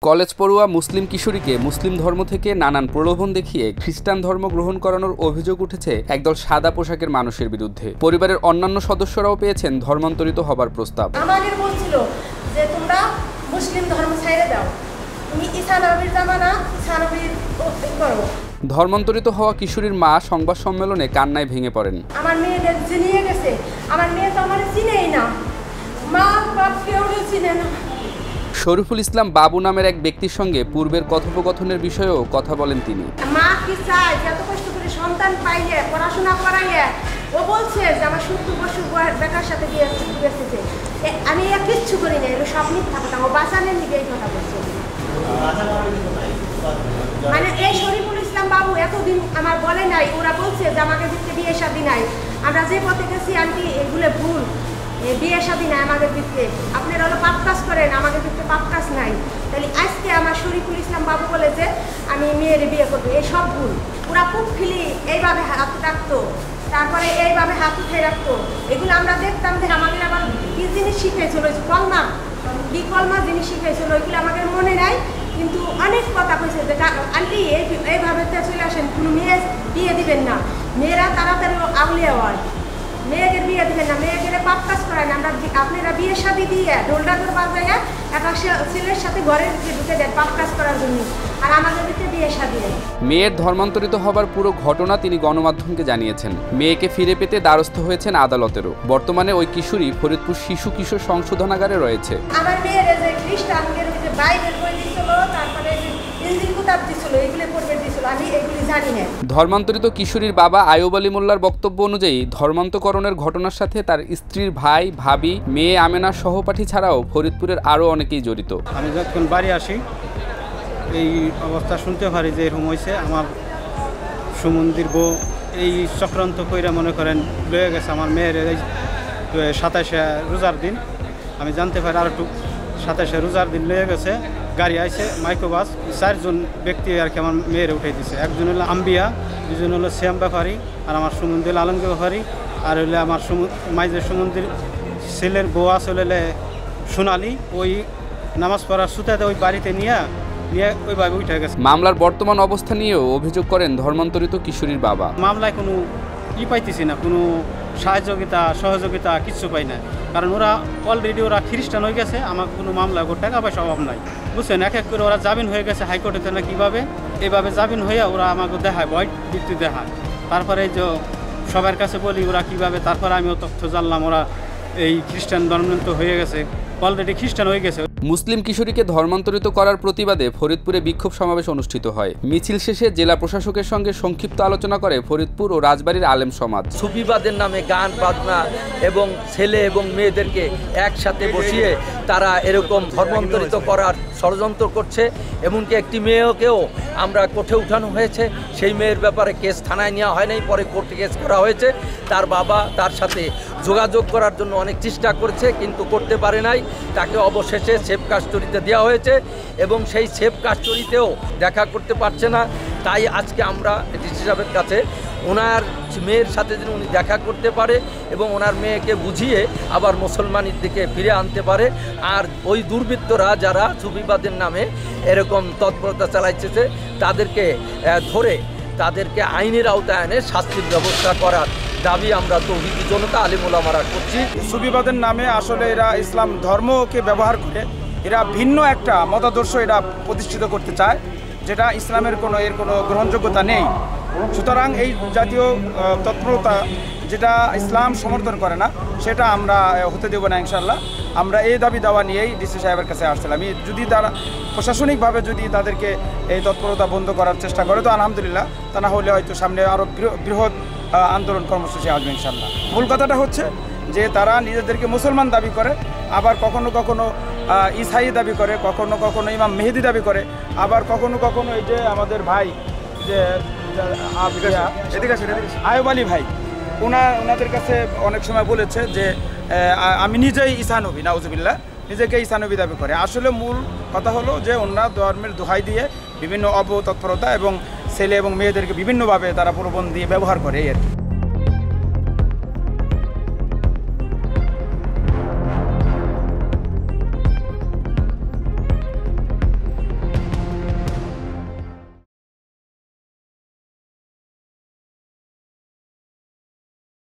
College পড়ুয়া মুসলিম কিশোরীকে মুসলিম ধর্ম থেকে নানান প্রলোভন দেখিয়ে খ্রিস্টান ধর্ম গ্রহণ করানোর অভিযোগ উঠেছে একদল সাদা পোশাকের মানুষের বিরুদ্ধে। পরিবারের অন্যান্য সদস্যরাও পেয়েছেন ধর্মান্তরিত হবার প্রস্তাব। আমাদের বলছিল যে তোমরা মুসলিম ধর্ম ছেড়ে দাও, তুমি ঈসা নবীর জামানা ঈসা নবীর করো। ধর্মান্তরিত হওয়া কিশোরীর মা সংবাদ সম্মেলনে কান্নায় ভেঙে পড়েন। আমার মেয়েদের চিনিয়ে গেছে, আমার মেয়ে তো আমার চিনেই না, মা বাপ কেউ চিনে না। শরীফুল ইসলাম বাবু নামের এক ব্যক্তির সঙ্গে পূর্বের কথোপকথনের বিষয়েও কথা বলেন তিনি। মা কি চায় যে এত কষ্ট করে সন্তান পাইলে পড়াশোনা করাইলে ও বলছে যে আমার 70 বছর বেকার সাথে বিয়ে দিতেছে, আমি কিচ্ছু করি না, এগুলো সব মিথ্যা কথা, ও বাঁচানোর লিগে এই কথা বলছে। মানে এই শরীফুল ইসলাম বাবু এতদিন আমার বলে নাই, ওরা বলছে যে আমাকে দিতে বিয়ে শাদী নাই, আমরা যে পথে গেছি আন্টি এগুলো ভুল, বিয়ে শাদী নাই আমাদের দিতে, আপনারা হলো পাপ কাজ করেন, আমাদের দিতে পাপ কাজ নাই। তাহলে আজকে আমার শরীফুল ইসলাম বাবু বলে যে আমি মেয়ের বিয়ে করবো, এই সব ভুল। ওরা খুব ফিলি এইভাবে হাত রাখতো, তারপরে এইভাবে হাত উঠে রাখতো, এগুলো আমরা দেখতাম যে আমাদের আবার কি জিনিস শিখেছিল, কলমা কি কলমা জিনিস শিখেছিল, ওইগুলো আমাদের মনে নাই, কিন্তু অনেক কথা কইছে যে আন্টি এইভাবে চলে আসেন, কোনো মেয়ে বিয়ে দিবেন না, মেয়েরা তাড়াতাড়ি আউলিয়া হয়, মেয়েদের বিয়ে দিবেন না, মেয়েদের পাপ কাজ করায় না, আমরা আপনারা বিয়ে শাদী দিয়ে ঢোলডাকর বাজাইয়া একটা ছেলের সাথে ঘরে ঢুকে দেন পাপ কাজ করার জন্য, আর আমাদের ভিতরে বিয়ে শাদী নেই। মেয়ের ধর্মান্তরিত হবার পুরো ঘটনা তিনি গণমাধ্যমকে জানিয়েছেন। মেয়েকে ফিরে পেতে দ্বারস্থ হয়েছেন আদালতেরও। বর্তমানে ওই কিশোরী ফরিদপুর শিশু কিশোর সংশোধনাগারে রয়েছে। আমার মেয়ের যে খ্রিস্টানদের বাইবেল বই দিছিল, তারপরে ইনজিল কিতাব দিছিল, এগুলো পড়বে দিছিল, আমি এগুলি জানি না। ধর্মান্তরিত কিশোরীর বাবা আয়ুব আলী মোল্লার বক্তব্য অনুযায়ী ধর্মান্তকরণের ঘটনার সাথে তার স্ত্রীর ভাই, ভাবি, মেয়ে আমেনার সহপাঠী ছাড়াও ফরিদপুরের আরও অনেকেই জড়িত। আমি যখন বাড়ি আসি এই অবস্থা শুনতে পারি যে এরকম হয়েছে, আমার সুমন্দির বউ এই চক্রান্ত কইরা মনে করেন লয়ে গেছে আমার মেয়ের। এই 27শে রোজার দিন আমি জানতে পারি, আর একটু 27শে রোজার দিন লয়ে গেছে, গাড়ি আইছে মাইক্রোবাস, 4 জন ব্যক্তি আর কি আমার মেয়ের উঠে দিছে। একজন হলো আম্বিয়া, দুজন হলো শ্যাম ব্যাপারী, আর আমার সুমন্দির আলমগীর ব্যাপারী, আর হইলে আমার মাইজের সুমন্দির ছেলের বউ আসলে সোনালি, ওই নামাজ পড়ার সুতাতে ওই বাড়িতে নিয়ে ওইভাবে উঠে গেছে। মামলার বর্তমান অবস্থা নিয়েও অভিযোগ করেন ধর্মান্তরিত কিশোরীর বাবা। মামলায় কোনো পাইতেছি না, কোনো সহযোগিতা কিচ্ছু পাই না, কারণ ওরা অলরেডি ওরা খ্রিস্টান হয়ে গেছে, আমার কোনো মামলা টাকা পয়সা অভাব নাই, বুঝছেন। এক এক করে ওরা জামিন হয়ে গেছে হাইকোর্টেতে না কীভাবে, এভাবে জামিন হয়ে ওরা আমাকে দেখায়, ভয় বৃত্তি দেখায়। তারপরে যে সবার কাছে বলি ওরা কীভাবে, তারপরে আমিও তথ্য জানলাম ওরা এই খ্রিস্টান ধর্মান্তরিত হয়ে গেছে, অলরেডি খ্রিস্টান হয়ে গেছে। মুসলিম কিশোরীকে ধর্মান্তরিত করার প্রতিবাদে ফরিদপুরে বিক্ষোভ সমাবেশ অনুষ্ঠিত হয়। মিছিল শেষে জেলা প্রশাসকের সঙ্গে সংক্ষিপ্ত আলোচনা করে ফরিদপুর ও রাজবাড়ীর আলেম সমাজ। সুফিবাদের নামে গান বাজনা এবং ছেলে এবং মেয়েদেরকে একসাথে বসিয়ে তারা এরকম ধর্মান্তরিত করার ষড়যন্ত্র করছে। এমনকি একটি মেয়েকেও আমরা কোর্টে উঠানো হয়েছে, সেই মেয়ের ব্যাপারে কেস থানায় নেওয়া হয় নাই, পরে কোর্টে কেস করা হয়েছে। তার বাবা তার সাথে যোগাযোগ করার জন্য অনেক চেষ্টা করেছে, কিন্তু করতে পারে নাই। তাকে অবশেষে সেফ কাস্টডিতে দেওয়া হয়েছে এবং সেই সেফ কাস্টডিতেও দেখা করতে পারছে না। তাই আজকে আমরা ডিসি সাহেবের কাছে ওনার মেয়ের সাথে যেন উনি দেখা করতে পারে এবং ওনার মেয়েকে বুঝিয়ে আবার মুসলমানের দিকে ফিরে আনতে পারে। আর ওই দুর্বৃত্তরা যারা সুফিবাদের নামে এরকম তৎপরতা চালাইছে তাদেরকে ধরে তাদেরকে আইনের আওতায় এনে শাস্তির ব্যবস্থা করার দাবি আমরা তৌহিদি জনতা আলিম ওলামারা করছি। সুফিবাদের নামে আসলে এরা ইসলাম ধর্মকে ব্যবহার করে এরা ভিন্ন একটা মতাদর্শ এরা প্রতিষ্ঠিত করতে চায়, যেটা ইসলামের এর কোনো গ্রহণযোগ্যতা নেই। সুতরাং এই জাতীয় তৎপরতা যেটা ইসলাম সমর্থন করে না, সেটা আমরা হতে দেব না ইনশাল্লাহ। আমরা এই দাবি দাওয়া নিয়েই ডিসি সাহেবের কাছে আসছিলাম। যদি তারা প্রশাসনিকভাবে যদি তাদেরকে এই তৎপরতা বন্ধ করার চেষ্টা করে তো আলহামদুলিল্লাহ, তা না হলে হয়তো সামনে আরও বৃহৎ আন্দোলন কর্মসূচি আসবে ইনশাল্লাহ। মূল কথাটা হচ্ছে যে তারা নিজেদেরকে মুসলমান দাবি করে, আবার কখনো কখনো ইসাই দাবি করে, কখনো কখনো ইমাম মেহেদি দাবি করে, আবার কখনো কখনো এই যে আমাদের ভাই যে আয়ুব আলী ভাই, ওনাদের কাছে অনেক সময় বলেছে যে আমি নিজেই ঈসা নবী, নাউজুবিল্লাহ, নিজেকে ঈসা নবী দাবি করে। আসলে মূল কথা হলো যে ওনার ধর্মের দোহাই দিয়ে বিভিন্ন অপতৎপরতা এবং ছেলে এবং মেয়েদেরকে বিভিন্নভাবে তারা প্রলোভন দিয়ে ব্যবহার করে। এর